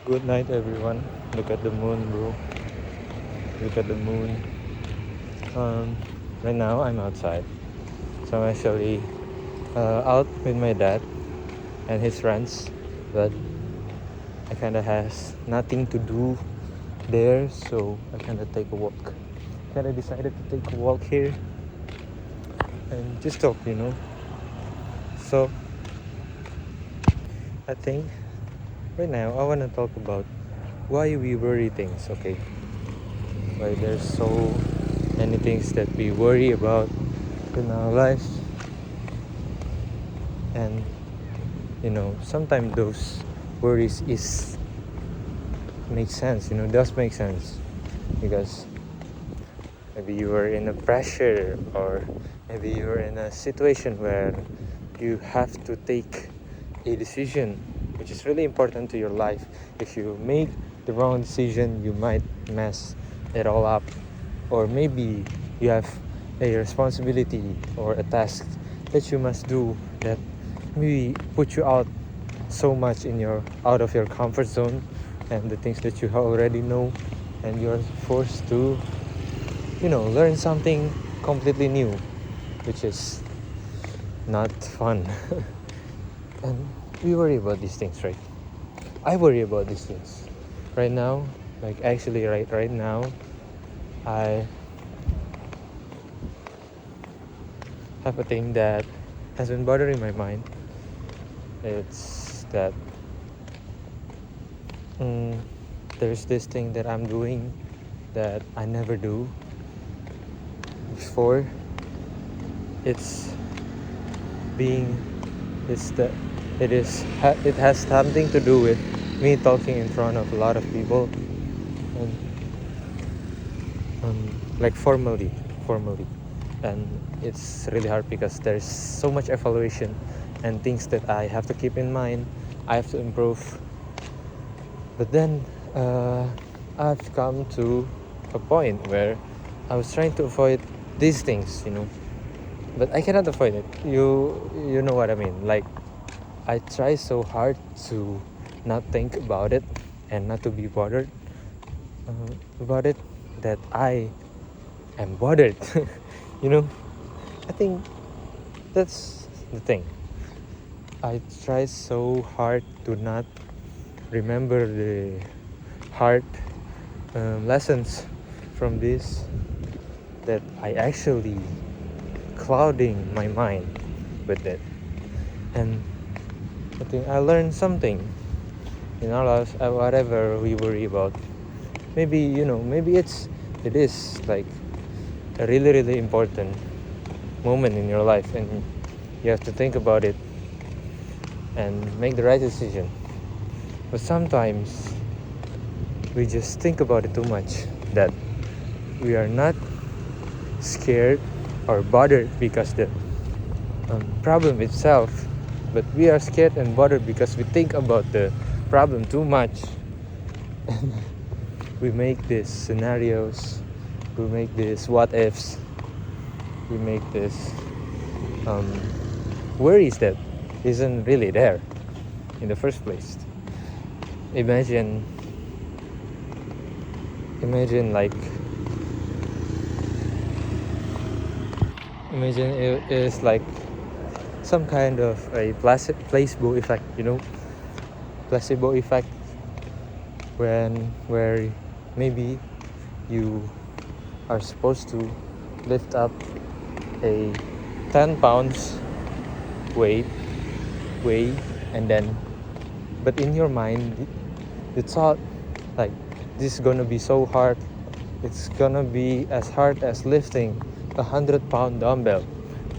Good night, everyone. Look at the moon, bro. Look at the moon. Um, right now, I'm outside. So I'm actually out with my dad and his friends, but I kind of has nothing to do there, so I kind of take a walk. Kind of decided to take a walk here and just talk. So I think right now I want to talk about why we worry things. Okay, why there's so many things that we worry about in our lives, and sometimes those worries is makes sense. Does make sense because maybe you are in a pressure, or maybe you're in a situation where you have to take a decision which is really important to your life. If you make the wrong decision, you might mess it all up, or maybe you have a responsibility or a task that you must do that maybe put you so much out of your comfort zone and the things that you already know, and you're forced to learn something completely new, which is not fun. And we worry about these things, right? I worry about these things right now. Like, actually, right now I have a thing that has been bothering my mind. It's that there's this thing that I'm doing that I never do before. It's being it's that it has something to do with me talking in front of a lot of people, and like formally, and it's really hard because there's so much evaluation and things that I have to keep in mind. I have to improve, but then I've come to a point where I was trying to avoid these things, but I cannot avoid it. You know what I mean? Like, I try so hard to not think about it and not to be bothered about it, that I am bothered. you know I think that's the thing. I try so hard to not remember the hard lessons from this, that I actually clouding my mind with it. And I think I learned something in our lives. Whatever we worry about, maybe it is like a really, really important moment in your life, and you have to think about it and make the right decision. But sometimes we just think about it too much, that we are not scared or bothered because the problem itself, but we are scared and bothered because we think about the problem too much. And we make these scenarios, we make these what ifs, we make this worries that isn't really there in the first place. Imagine like, imagine it is like some kind of a placebo effect, placebo effect, where maybe you are supposed to lift up a 10 pounds weight, and then, but in your mind you thought like, this is gonna be so hard, it's gonna be as hard as lifting 100-pound dumbbell,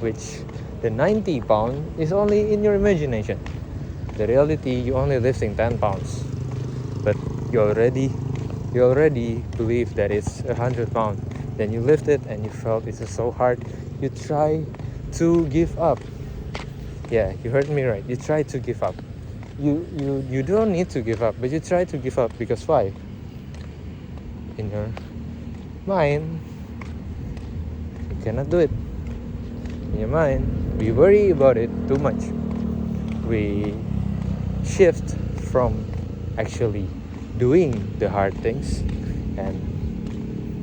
which the 90-pound is only in your imagination. The reality, you only lifting 10 pounds, but you already believe that it's 100 pounds. Then you lift it and you felt it's so hard, you try to give up. Yeah, you heard me right, you try to give up. You don't need to give up, but you try to give up because why? In your mind, you cannot do it. In your mind, we worry about it too much. We shift from actually doing the hard things and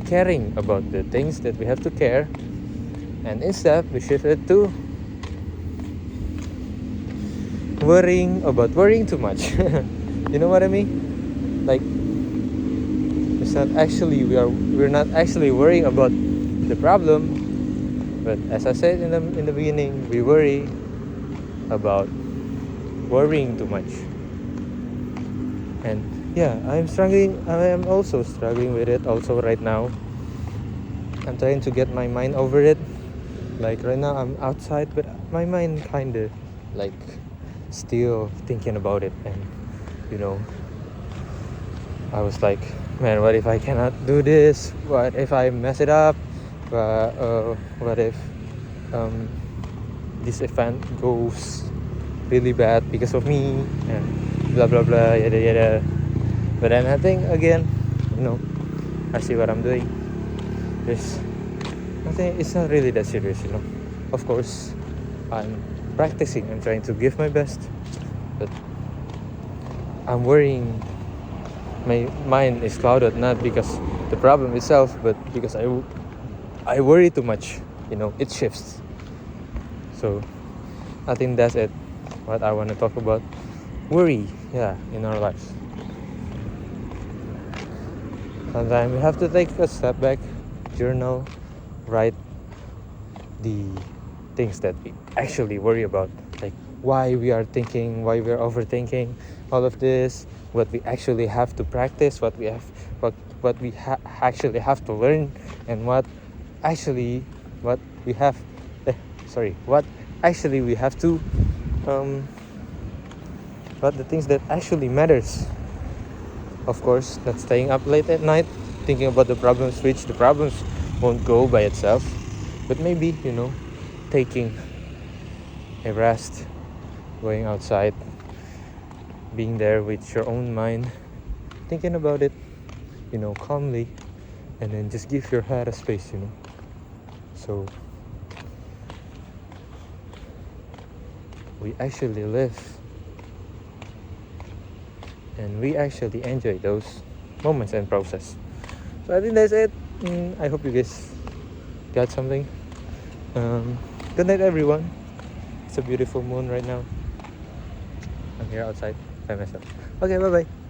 caring about the things that we have to care, and instead we shifted to worrying too much. You know what I mean? Like, it's not actually we're not actually worrying about the problem, but as I said in the beginning, we worry about worrying too much. And yeah, I am also struggling with it also right now. I'm trying to get my mind over it. Like right now I'm outside, but my mind kinda like still thinking about it. And you know, I was like, man, what if I cannot do this? What if I mess it up? What if this event goes really bad because of me? And blah blah blah, yada yada. But then I think again, you know, I see what I'm doing. I think it's not really that serious, you know. Of course, I'm practicing. I'm trying to give my best, but I'm worrying. My mind is clouded not because the problem itself, but because I worry too much. You know, it shifts. So I think that's it. What I want to talk about, worry, yeah, in our lives. Sometimes we have to take a step back, journal, write the things that we actually worry about, like why we are thinking, why we are overthinking all of this, what we actually have to practice, what we actually have to learn, and what we have what actually we have to what the things that actually matters. Of course, not staying up late at night thinking about the problems, which the problems won't go by itself, but maybe, you know, taking a rest, going outside, being there with your own mind, thinking about it, you know, calmly, and then just give your head a space, you know. So we actually live and we actually enjoy those moments and process. So I think that's it. I hope you guys got something. Good night, everyone. It's a beautiful moon right now. I'm here outside by myself. Okay, bye bye.